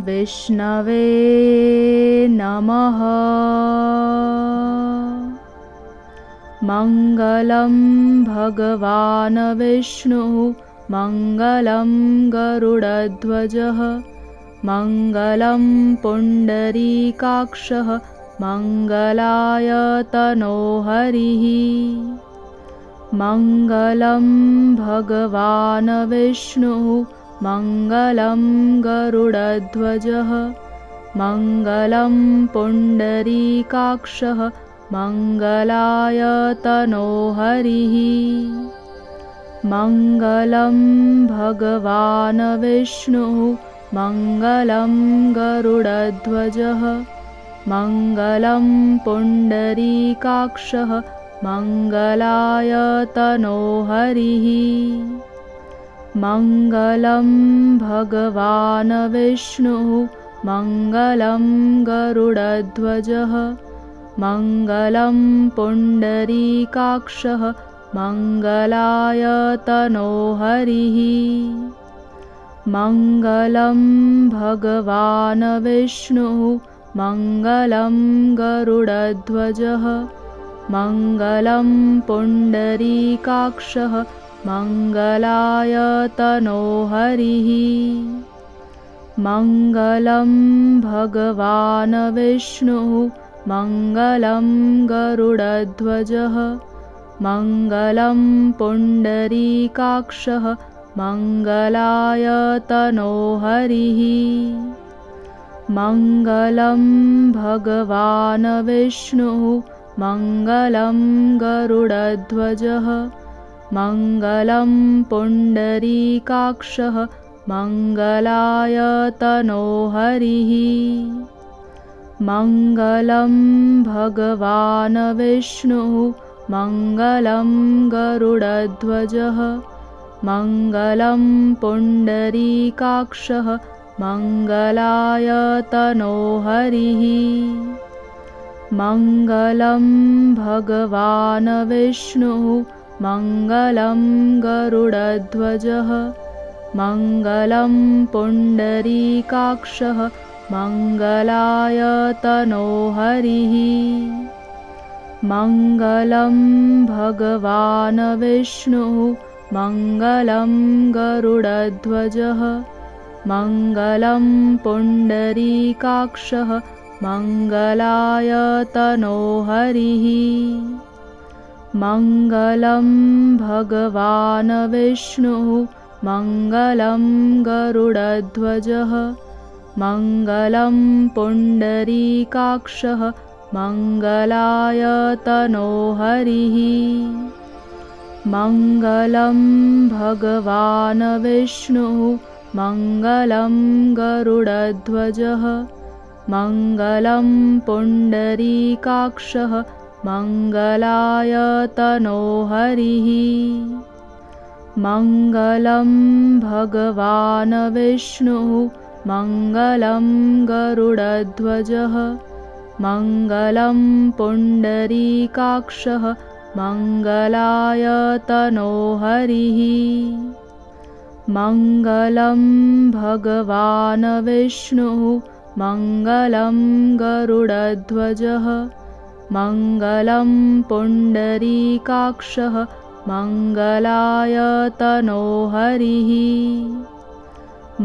विष्णवे नमः। मङ्गलं भगवान् विष्णुः मङ्गलं गरुडध्वजः मङ्गलं पुण्डरीकाक्षः मङ्गलाय तनोहरिः। मङ्गलं भगवान् विष्णुः मङ्गलं गरुडध्वजः मङ्गलं पुण्डरीकाक्षः मङ्गलाय तनोहरिः। मङ्गलं भगवान् विष्णुः मङ्गलं गरुडध्वजः मङ्गलं पुण्डरीकाक्षः मङ्गलाय तनोहरिः। मङ्गलं भगवान् विष्णुः मङ्गलं गरुडध्वजः मङ्गलं पुण्डरीकाक्षः मङ्गलाय तनोहरिः। मङ्गलं भगवान् विष्णुः मङ्गलं गरुडध्वजः मङ्गलं पुण्डरीकाक्षः मङ्गलाय तनोहरिः। मङ्गलं भगवान् विष्णुः मङ्गलं गरुडध्वजः मङ्गलं पुण्डरीकाक्षः मङ्गलाय तनोहरिः। मङ्गलं भगवान् विष्णुः मङ्गलं गरुडध्वजः मङ्गलं पुण्डरीकाक्षः मङ्गलाय तनोहरिः। मङ्गलं भगवान् विष्णुः मङ्गलं गरुडध्वजः मङ्गलं पुण्डरीकाक्षः मङ्गलाय तनोहरिः। मङ्गलं भगवान् विष्णुः मङ्गलं गरुडध्वजः मङ्गलं पुण्डरीकाक्षः मङ्गलाय तनोहरिः। मङ्गलं भगवान् विष्णुः मङ्गलं गरुडध्वजः मङ्गलं पुण्डरीकाक्षः मङ्गलाय तनोहरिः। मङ्गलं भगवान् विष्णुः मङ्गलं गरुडध्वजः मङ्गलं पुण्डरीकाक्षः मङ्गलाय तनोहरिः। मङ्गलं भगवान् विष्णुः मङ्गलं गरुडध्वजः मङ्गलं पुण्डरीकाक्षः मङ्गलाय तनोहरिः। मङ्गलं भगवान् विष्णुः मङ्गलं गरुडध्वजः मङ्गलं पुण्डरीकाक्षः मङ्गलाय तनोहरिः। मङ्गलं भगवान् विष्णुः मङ्गलं गरुडध्वजः मङ्गलं पुण्डरीकाक्षः मङ्गलाय तनोहरिः।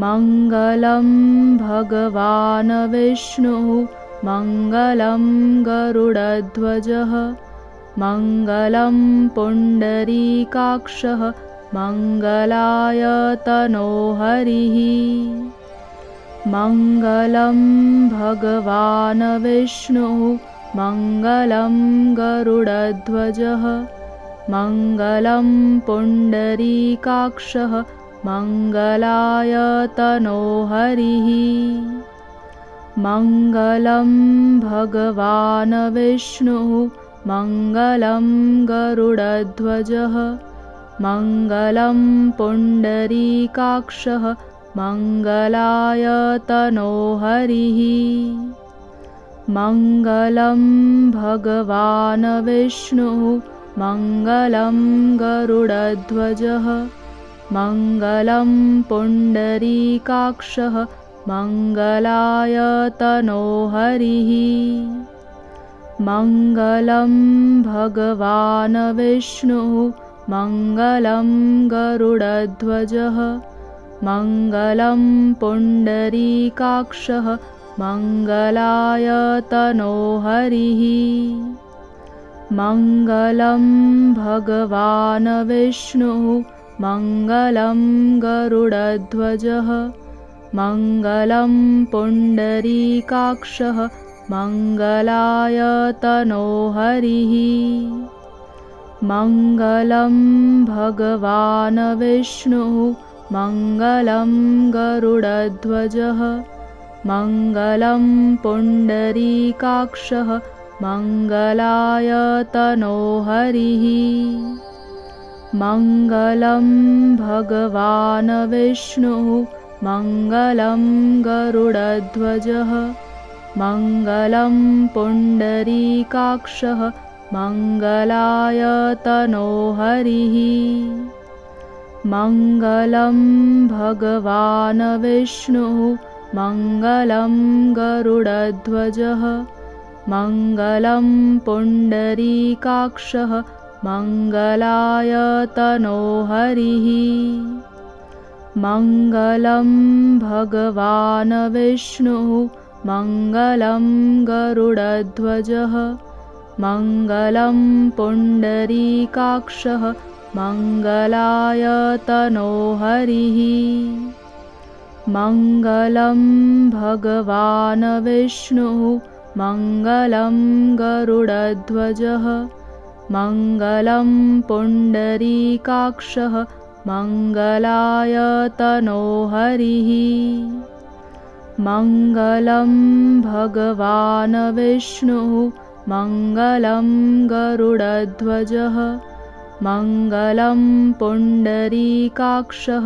मङ्गलं भगवान् विष्णुः मङ्गलं गरुडध्वजः मङ्गलं पुण्डरीकाक्षः मङ्गलाय तनोहरिः। मङ्गलं भगवान् विष्णुः मङ्गलं गरुडध्वजः मङ्गलं पुण्डरीकाक्षः मङ्गलाय तनोहरिः। मङ्गलं भगवान् विष्णुः मङ्गलं गरुडध्वजः मङ्गलं पुण्डरीकाक्षः मङ्गलाय तनोहरिः। मङ्गलं भगवान् विष्णुः मङ्गलं गरुडध्वजः मङ्गलं पुण्डरीकाक्षः मङ्गलाय तनोहरिः। मङ्गलं भगवान् विष्णुः मङ्गलं गरुडध्वजः मङ्गलं पुण्डरीकाक्षः मङ्गलाय तनोहरिः। मङ्गलं भगवान् विष्णुः मङ्गलं गरुडध्वजः मङ्गलं पुण्डरीकाक्षः मङ्गलाय तनोहरिः। मङ्गलं भगवान् विष्णुः मङ्गलं गरुडध्वजः मङ्गलं पुण्डरीकाक्षः मङ्गलाय तनोहरिः। मङ्गलं भगवान् विष्णुः मङ्गलं गरुडध्वजः मङ्गलं पुण्डरीकाक्षः मङ्गलाय तनोहरिः। मङ्गलं भगवान् विष्णुः मङ्गलं गरुडध्वजः मङ्गलं पुण्डरीकाक्षः मङ्गलाय तनोहरिः। मङ्गलं भगवान् विष्णुः मङ्गलं गरुडध्वजः मङ्गलं पुण्डरीकाक्षः मङ्गलाय तनोहरिः। मङ्गलं भगवान् विष्णुः मङ्गलं गरुडध्वजः मङ्गलं पुण्डरीकाक्षः मङ्गलाय तनोहरिः। मङ्गलं भगवान् विष्णुः मङ्गलं गरुडध्वजः मङ्गलं पुण्डरीकाक्षः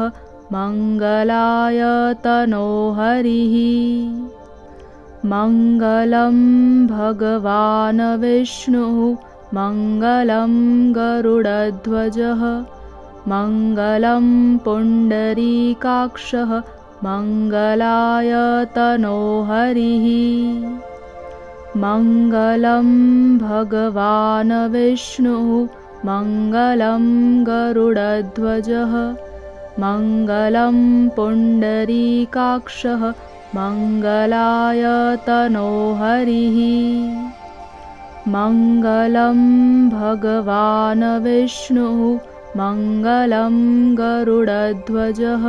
मङ्गलाय तनोहरिः। मङ्गलं भगवान् विष्णुः मङ्गलं गरुडध्वजः मङ्गलं पुण्डरीकाक्षः मङ्गलाय तनोहरिः। मङ्गलं भगवान् विष्णुः मङ्गलं गरुडध्वजः मङ्गलं पुण्डरीकाक्षः मङ्गलाय तनोहरिः। मङ्गलं भगवान् विष्णुः मङ्गलं गरुडध्वजः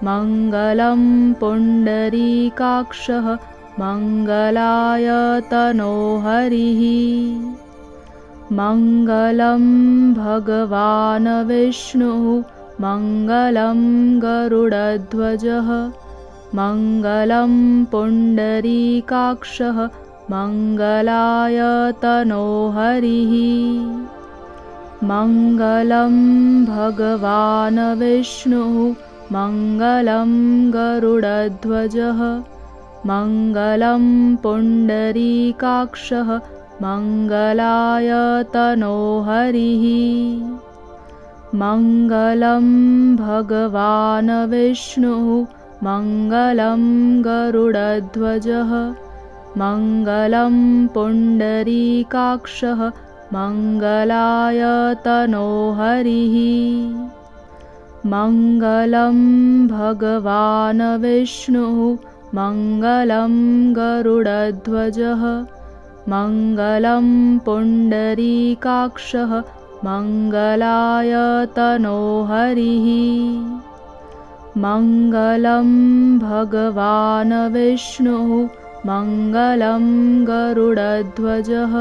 मङ्गलं पुण्डरीकाक्षः मङ्गलाय तनोहरिः। मङ्गलं भगवान् विष्णुः मङ्गलं गरुडध्वजः मङ्गलं पुण्डरीकाक्षः मङ्गलाय तनोहरिः। मङ्गलं भगवान् विष्णुः मङ्गलं गरुडध्वजः मङ्गलं पुण्डरीकाक्षः मङ्गलाय तनोहरिः। मङ्गलं भगवान् विष्णुः मङ्गलं गरुडध्वजः मङ्गलं पुण्डरीकाक्षः मङ्गलाय तनोहरिः। मङ्गलं भगवान् विष्णुः मङ्गलं गरुडध्वजः मङ्गलं पुण्डरीकाक्षः मङ्गलाय तनोहरिः। मङ्गलं भगवान् विष्णुः मङ्गलं गरुडध्वजः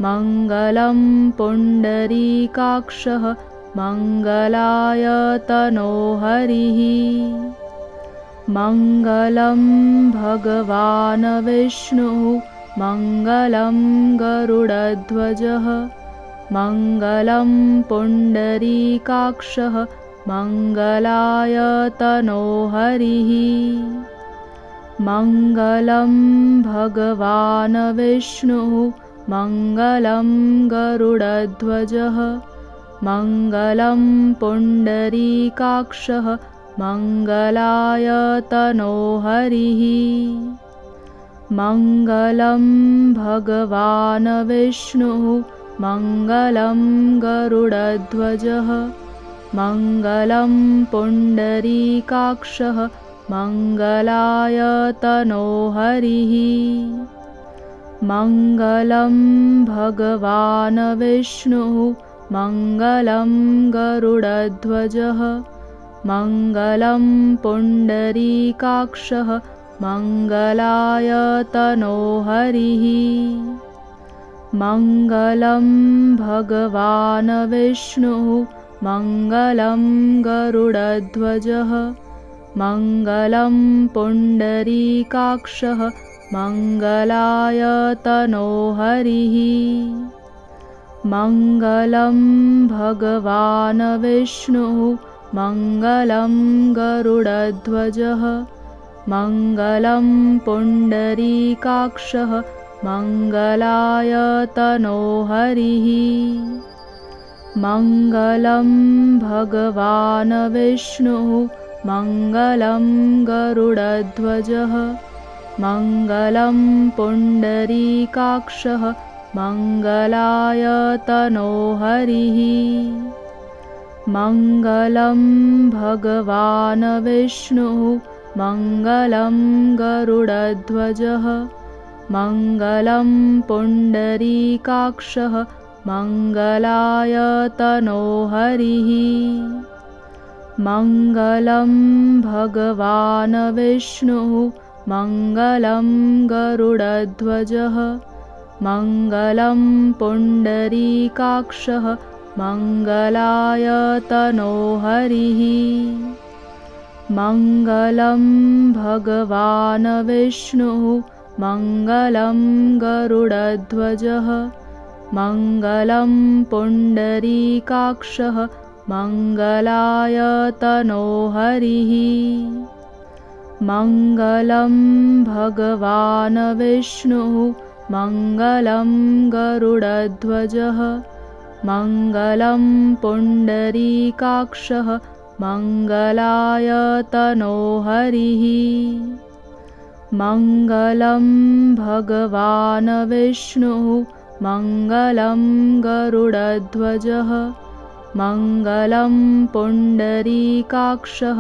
मङ्गलं पुण्डरीकाक्षः मङ्गलाय तनोहरिः। मङ्गलं भगवान् विष्णुः मङ्गलं गरुडध्वजः मङ्गलं पुण्डरीकाक्षः मङ्गलाय तनोहरिः। मङ्गलं भगवान् विष्णुः मङ्गलं गरुडध्वजः मङ्गलं पुण्डरीकाक्षः मङ्गलाय तनोहरिः। मङ्गलं भगवान् विष्णुः मङ्गलं गरुडध्वजः मङ्गलं पुण्डरीकाक्षः मङ्गलाय तनोहरिः। मङ्गलं भगवान् विष्णुः मङ्गलं गरुडध्वजः मङ्गलं पुण्डरीकाक्षः मङ्गलाय तनोहरिः। मङ्गलं भगवान् विष्णुः मङ्गलं गरुडध्वजः मङ्गलं पुण्डरीकाक्षः मङ्गलाय तनोहरिः। मङ्गलं भगवान् विष्णुः मङ्गलं गरुडध्वजः मङ्गलं पुण्डरीकाक्षः मङ्गलाय तनोहरिः। मङ्गलं भगवान् विष्णुः मङ्गलं गरुडध्वजः मङ्गलं पुण्डरीकाक्षः मङ्गलाय तनोहरिः। मङ्गलं भगवान् विष्णुः मङ्गलं गरुडध्वजः मङ्गलं पुण्डरीकाक्षः मङ्गलाय तनोहरिः। मङ्गलं भगवान् विष्णुः मङ्गलं गरुडध्वजः मङ्गलं पुण्डरीकाक्षः मङ्गलाय तनोहरिः। मङ्गलं भगवान् विष्णुः मङ्गलं गरुडध्वजः मङ्गलं पुण्डरीकाक्षः मङ्गलाय तनोहरिः। मङ्गलं भगवान् विष्णुः मङ्गलं गरुडध्वजः मङ्गलं पुण्डरीकाक्षः मङ्गलाय तनोहरिः। मङ्गलं भगवान् विष्णुः मङ्गलं गरुडध्वजः मङ्गलं पुण्डरीकाक्षः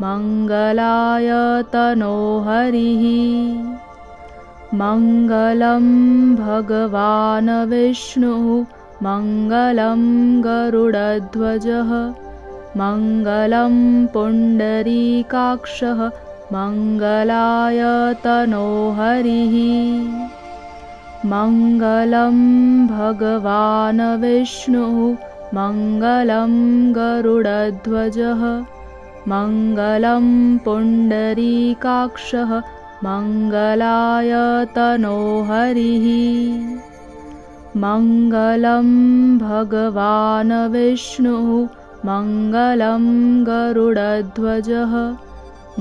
मङ्गलाय तनोहरिः। मङ्गलं भगवान् विष्णुः मङ्गलं गरुडध्वजः मङ्गलं पुण्डरीकाक्षः मङ्गलाय तनोहरिः। मङ्गलं भगवान् विष्णुः मङ्गलं गरुडध्वजः मङ्गलं पुण्डरीकाक्षः मङ्गलाय तनोहरिः। मङ्गलं भगवान् विष्णुः मङ्गलं गरुडध्वजः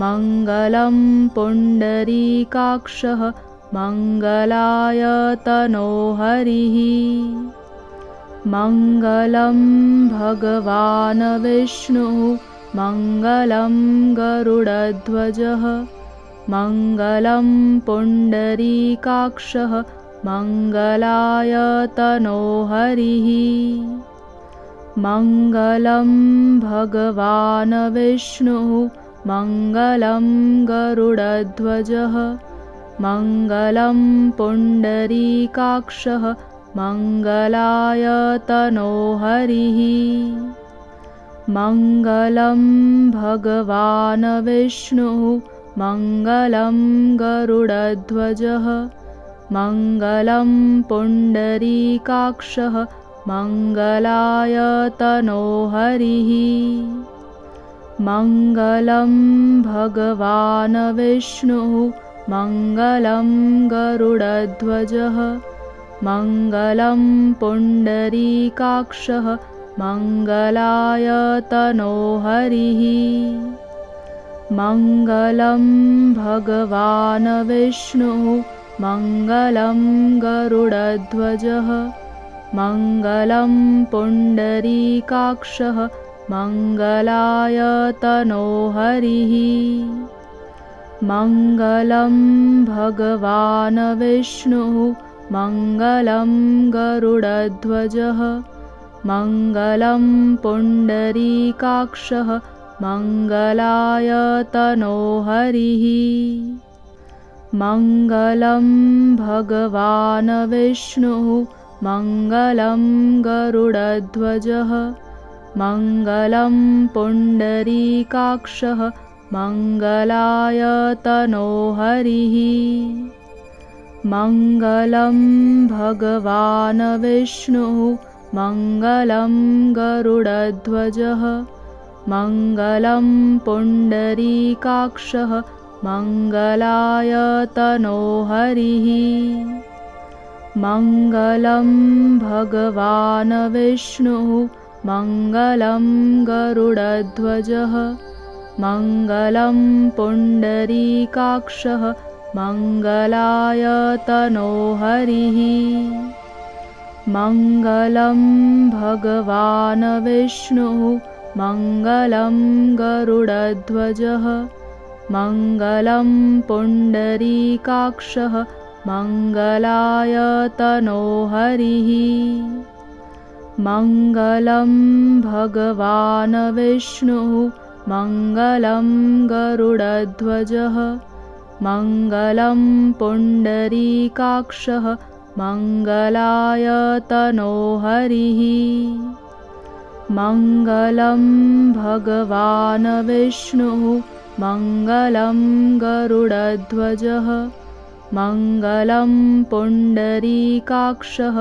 मङ्गलं पुण्डरीकाक्षः मङ्गलाय तनोहरिः। मङ्गलं भगवान् विष्णुः मङ्गलं गरुडध्वजः मङ्गलं पुण्डरीकाक्षः मङ्गलाय तनोहरिः। मङ्गलं भगवान् विष्णुः मङ्गलं गरुडध्वजः मङ्गलं पुण्डरीकाक्षः मङ्गलाय तनोहरिः। मङ्गलं भगवान् विष्णुः मङ्गलं गरुडध्वजः मङ्गलं पुण्डरीकाक्षः मङ्गलाय तनोहरिः। मङ्गलं भगवान् विष्णुः मङ्गलं गरुडध्वजः मङ्गलं पुण्डरीकाक्षः मङ्गलाय तनोहरिः। मङ्गलं भगवान् विष्णुः मङ्गलं गरुडध्वजः मङ्गलं पुण्डरीकाक्षः मङ्गलाय तनोहरिः। मङ्गलं भगवान् विष्णुः मङ्गलं गरुडध्वजः मङ्गलं पुण्डरीकाक्षः मङ्गलाय तनोहरिः। मङ्गलं भगवान् विष्णुः मङ्गलं गरुडध्वजः मङ्गलं पुण्डरीकाक्षः मङ्गलाय तनोहरिः। मङ्गलं भगवान् विष्णुः मङ्गलं गरुडध्वजः मङ्गलं पुण्डरीकाक्षः मङ्गलाय तनोहरिः। मङ्गलं भगवान् विष्णुः मङ्गलं गरुडध्वजः मङ्गलं पुण्डरीकाक्षः मङ्गलाय तनोहरिः। मङ्गलं भगवान् विष्णुः मङ्गलं गरुडध्वजः मङ्गलं पुण्डरीकाक्षः मङ्गलाय तनोहरिः। मङ्गलं भगवान् विष्णुः मङ्गलं गरुडध्वजः मङ्गलं पुण्डरीकाक्षः मङ्गलाय तनोहरिः। मङ्गलं भगवान् विष्णुः मङ्गलं गरुडध्वजः मङ्गलं पुण्डरीकाक्षः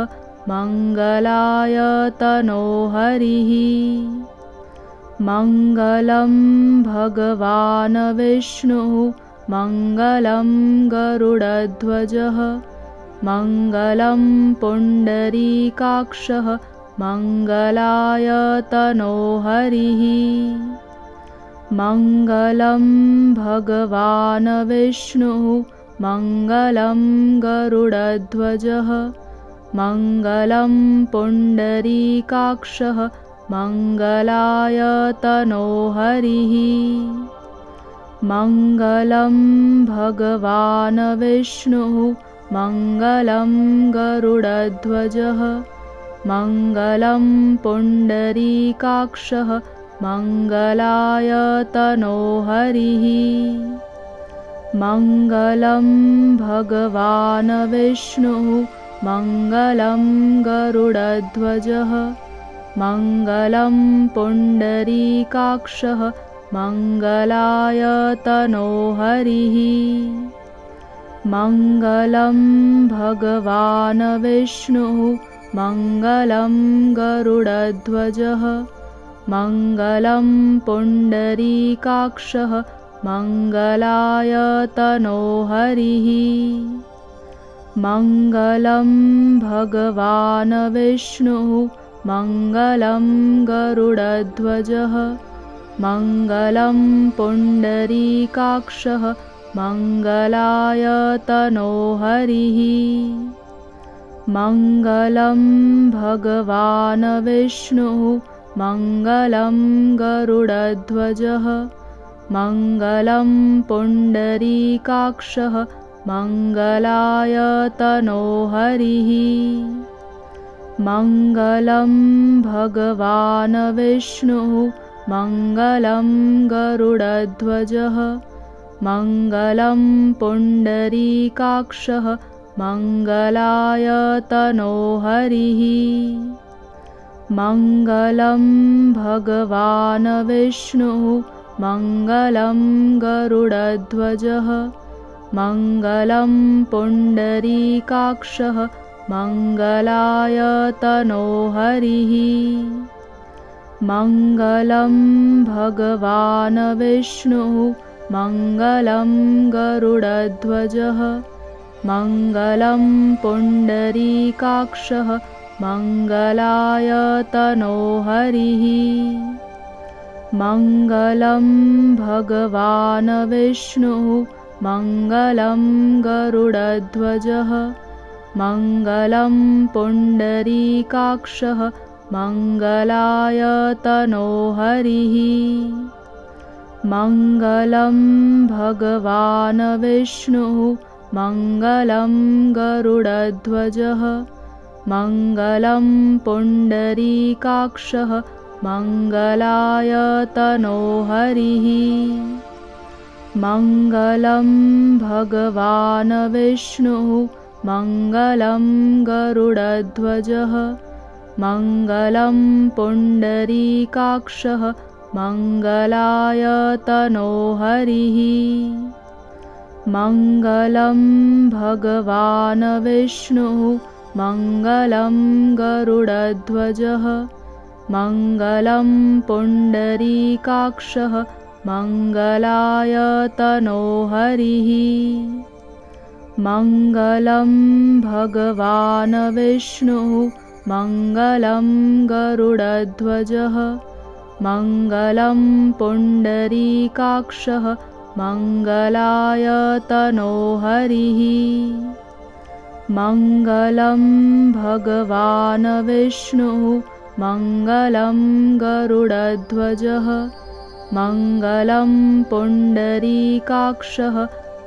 मङ्गलाय तनोहरिः। मङ्गलं भगवान् विष्णुः मङ्गलं गरुडध्वजः मङ्गलं पुण्डरीकाक्षः मङ्गलाय तनोहरिः। मङ्गलं भगवान् विष्णुः मङ्गलं गरुडध्वजः मङ्गलं पुण्डरीकाक्षः मङ्गलाय तनोहरिः। मङ्गलं भगवान् विष्णुः मङ्गलं गरुडध्वजः मङ्गलं पुण्डरीकाक्षः मङ्गलाय तनोहरिः। मङ्गलं भगवान् विष्णुः मङ्गलं गरुडध्वजः मङ्गलं पुण्डरीकाक्षः मङ्गलाय तनोहरिः। मङ्गलं भगवान् विष्णुः मङ्गलं गरुडध्वजः मङ्गलं पुण्डरीकाक्षः मङ्गलाय तनोहरिः। मङ्गलं भगवान् विष्णुः मङ्गलं गरुडध्वजः मङ्गलं पुण्डरीकाक्षः मङ्गलाय तनोहरिः। मङ्गलं भगवान् विष्णुः मङ्गलं गरुडध्वजः मङ्गलं पुण्डरीकाक्षः मङ्गलाय तनोहरिः। मङ्गलं भगवान् विष्णुः मङ्गलं गरुडध्वजः मङ्गलं पुण्डरीकाक्षः मङ्गलाय तनोहरिः। मङ्गलं भगवान् विष्णुः मङ्गलं गरुडध्वजः मङ्गलं पुण्डरीकाक्षः मङ्गलाय तनोहरिः। मङ्गलं भगवान् विष्णुः मङ्गलं गरुडध्वजः मङ्गलं पुण्डरीकाक्षः मङ्गलाय तनोहरिः। मङ्गलं भगवान् विष्णुः मङ्गलं गरुडध्वजः मङ्गलं पुण्डरीकाक्षः मङ्गलाय तनोहरिः। मङ्गलं भगवान् विष्णुः मङ्गलं गरुडध्वजः मङ्गलं पुण्डरीकाक्षः मङ्गलाय तनोहरिः। मङ्गलं भगवान् विष्णुः मङ्गलं गरुडध्वजः मङ्गलं पुण्डरीकाक्षः मङ्गलाय तनोहरिः। मङ्गलं भगवान् विष्णुः मङ्गलं गरुडध्वजः मङ्गलं पुण्डरीकाक्षः मङ्गलाय तनोहरिः। मङ्गलं भगवान् विष्णुः मङ्गलं गरुडध्वजः मङ्गलं पुण्डरीकाक्षः मङ्गलाय तनोहरिः। मङ्गलं भगवान् विष्णुः मङ्गलं गरुडध्वजः मङ्गलं पुण्डरीकाक्षः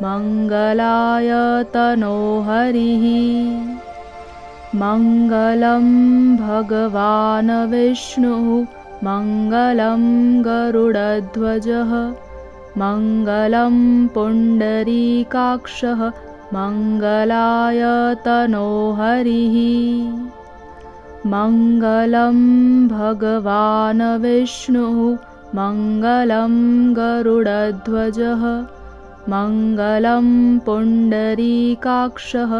मङ्गलाय तनोहरिः। मङ्गलं भगवान् विष्णुः मङ्गलं गरुडध्वजः मङ्गलं पुण्डरीकाक्षः मङ्गलाय तनोहरिः। मङ्गलं भगवान् विष्णुः मङ्गलं गरुडध्वजः मङ्गलं पुण्डरीकाक्षः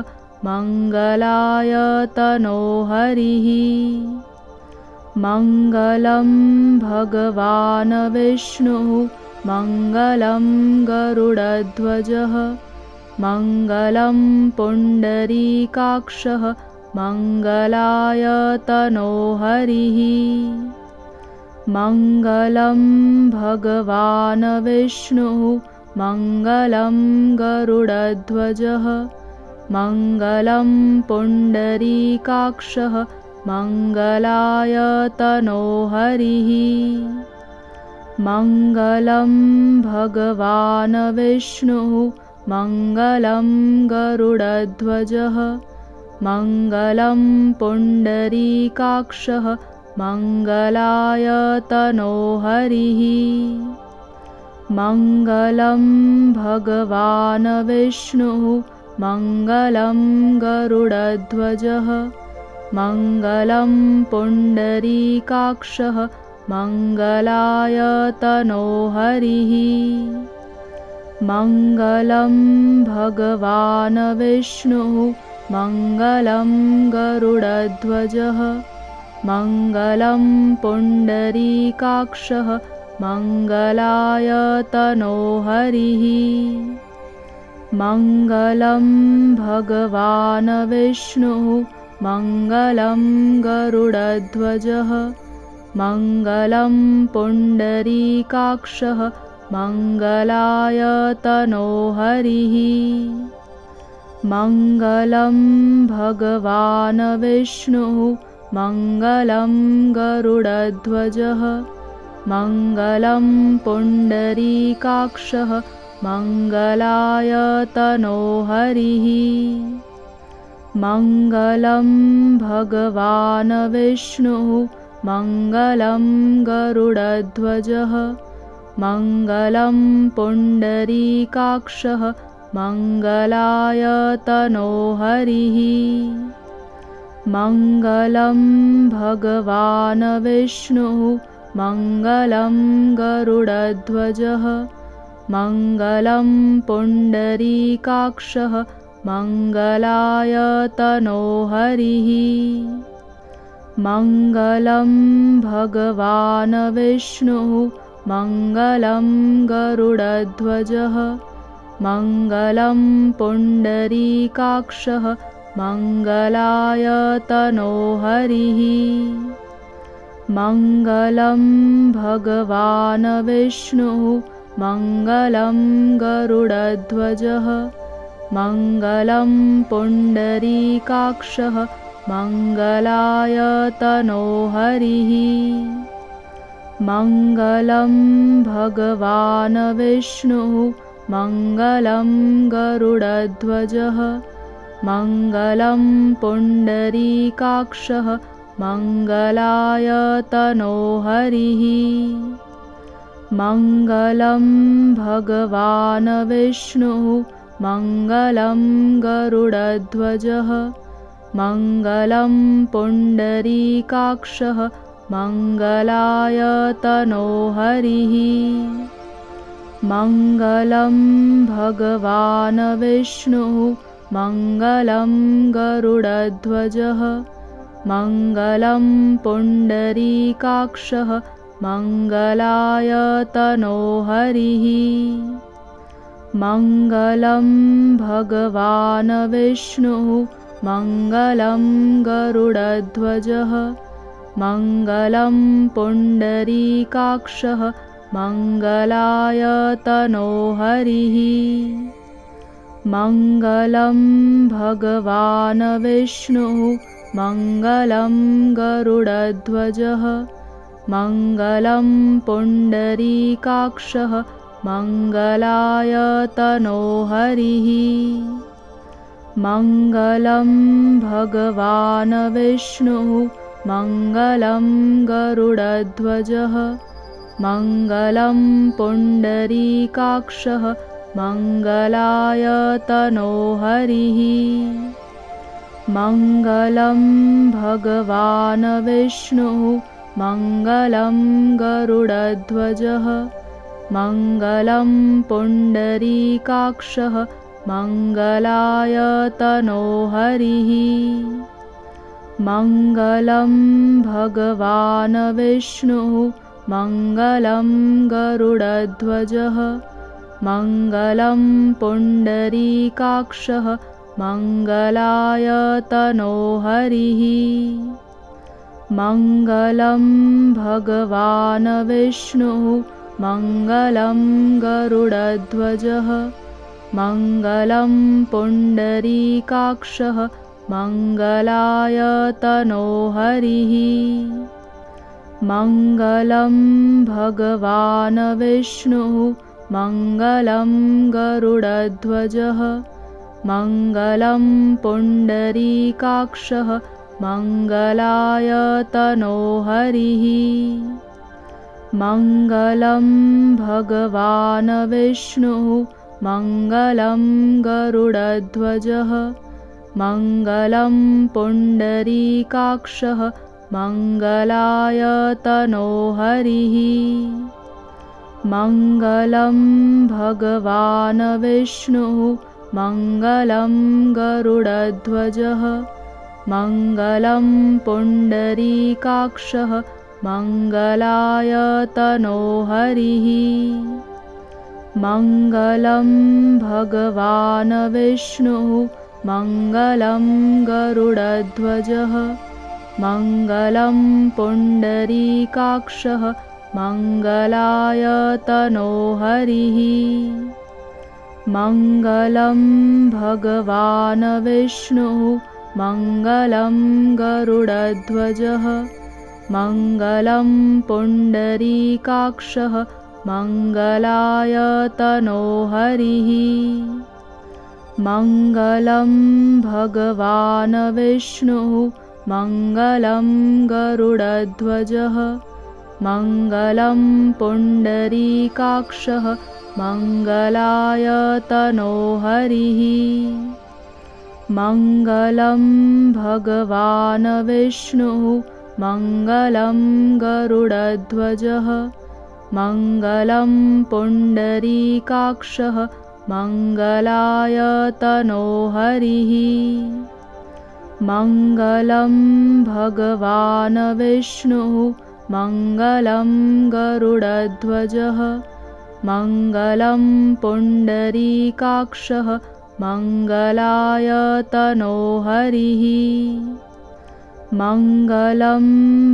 मङ्गलाय तनोहरिः। मङ्गलं भगवान् विष्णुः मङ्गलं गरुडध्वजः मङ्गलं पुण्डरीकाक्षः मङ्गलाय तनोहरिः। मङ्गलं भगवान् विष्णुः मङ्गलं गरुडध्वजः मङ्गलं पुण्डरीकाक्षः मङ्गलाय तनोहरिः। मङ्गलं भगवान् विष्णुः मङ्गलं गरुडध्वजः मङ्गलं पुण्डरीकाक्षः मङ्गलाय तनोहरिः। मङ्गलं भगवान् विष्णुः मङ्गलं गरुडध्वजः मङ्गलं पुण्डरीकाक्षः मङ्गलाय तनोहरिः। मङ्गलं भगवान् विष्णुः मङ्गलं गरुडध्वजः मङ्गलं पुण्डरीकाक्षः मङ्गलाय तनोहरिः। मङ्गलं भगवान् विष्णुः मङ्गलं गरुडध्वजः मङ्गलं पुण्डरीकाक्षः मङ्गलाय तनोहरिः। मङ्गलं भगवान् विष्णुः मङ्गलं गरुडध्वजः मङ्गलं पुण्डरीकाक्षः मङ्गलाय तनोहरिः। मङ्गलं भगवान् विष्णुः मङ्गलं गरुडध्वजः मङ्गलं पुण्डरीकाक्षः मङ्गलाय तनोहरिः। मङ्गलं भगवान् विष्णुः मङ्गलं गरुडध्वजः मङ्गलं पुण्डरीकाक्षः मङ्गलाय तनोहरिः। मङ्गलं भगवान् विष्णुः मङ्गलं गरुडध्वजः मङ्गलं पुण्डरीकाक्षः मङ्गलाय तनोहरिः। मङ्गलं भगवान् विष्णुः मङ्गलं गरुडध्वजः मङ्गलं पुण्डरीकाक्षः मङ्गलाय तनोहरिः। मङ्गलं भगवान् विष्णुः मङ्गलं गरुडध्वजः मङ्गलं पुण्डरीकाक्षः मङ्गलाय तनोहरिः। मङ्गलं भगवान् विष्णुः मङ्गलं गरुडध्वजः मङ्गलं पुण्डरीकाक्षः मङ्गलाय तनोहरिः। मङ्गलं भगवान् विष्णुः मङ्गलं गरुडध्वजः मङ्गलं पुण्डरीकाक्षः मङ्गलाय तनोहरिः। मङ्गलं भगवान् विष्णुः मङ्गलं गरुडध्वजः मङ्गलं पुण्डरीकाक्षः मङ्गलाय तनोहरिः। मङ्गलं भगवान् विष्णुः मङ्गलं गरुडध्वजः मङ्गलं पुण्डरीकाक्षः मङ्गलाय तनोहरिः। मङ्गलं भगवान् विष्णुः मङ्गलं गरुडध्वजः मङ्गलं पुण्डरीकाक्षः मङ्गलाय तनोहरिः। मङ्गलं भगवान् विष्णुः मङ्गलं गरुडध्वजः मङ्गलं पुण्डरीकाक्षः मङ्गलाय तनोहरिः। मङ्गलं भगवान् विष्णुः मङ्गलं गरुडध्वजः मङ्गलं पुण्डरीकाक्षः मङ्गलाय तनोहरिः। मङ्गलं भगवान् विष्णुः मङ्गलं गरुडध्वजः मङ्गलं पुण्डरीकाक्षः मङ्गलाय तनोहरिः। मङ्गलं भगवान् विष्णुः मङ्गलं गरुडध्वजः मङ्गलं पुण्डरीकाक्षः मङ्गलाय तनोहरिः। मङ्गलं भगवान् विष्णुः मङ्गलं गरुडध्वजः मङ्गलं पुण्डरीकाक्षः मङ्गलाय तनोहरिः। मङ्गलं भगवान् विष्णुः मङ्गलं गरुडध्वजः मङ्गलं पुण्डरीकाक्षः मङ्गलाय तनोहरिः। मङ्गलं भगवान् विष्णुः मङ्गलं गरुडध्वजः मङ्गलं पुण्डरीकाक्षः मङ्गलाय तनोहरिः। मङ्गलं भगवान् विष्णुः मङ्गलं गरुडध्वजः मङ्गलं पुण्डरीकाक्षः मङ्गलाय तनोहरिः। मङ्गलं भगवान् विष्णुः मङ्गलं गरुडध्वजः मङ्गलं पुण्डरीकाक्षः मङ्गलाय तनोहरिः। मङ्गलं भगवान् विष्णुः मङ्गलं गरुडध्वजः मङ्गलं पुण्डरीकाक्षः मङ्गलाय तनोहरिः। मङ्गलं भगवान् विष्णुः मङ्गलं गरुडध्वजः मङ्गलं पुण्डरीकाक्षः मङ्गलाय तनोहरिः। मङ्गलं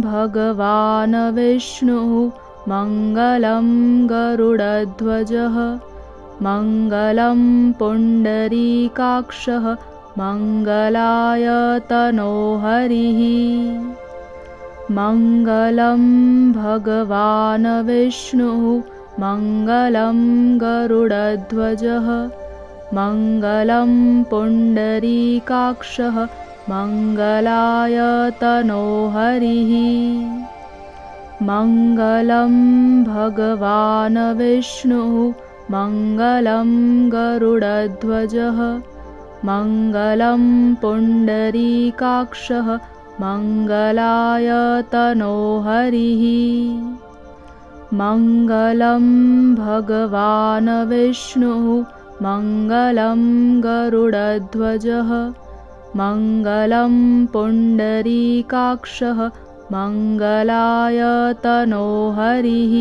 भगवान् विष्णुः मङ्गलं गरुडध्वजः मङ्गलं पुण्डरीकाक्षः मङ्गलाय तनोहरिः। मङ्गलं भगवान् विष्णुः मङ्गलं गरुडध्वजः मङ्गलं पुण्डरीकाक्षः मङ्गलाय तनोहरिः। मङ्गलं भगवान् विष्णुः मङ्गलं गरुडध्वजः मङ्गलं पुण्डरीकाक्षः मङ्गलाय तनोहरिः। मङ्गलं भगवान् विष्णुः मङ्गलं गरुडध्वजः मङ्गलं पुण्डरीकाक्षः मङ्गलाय तनोहरिः।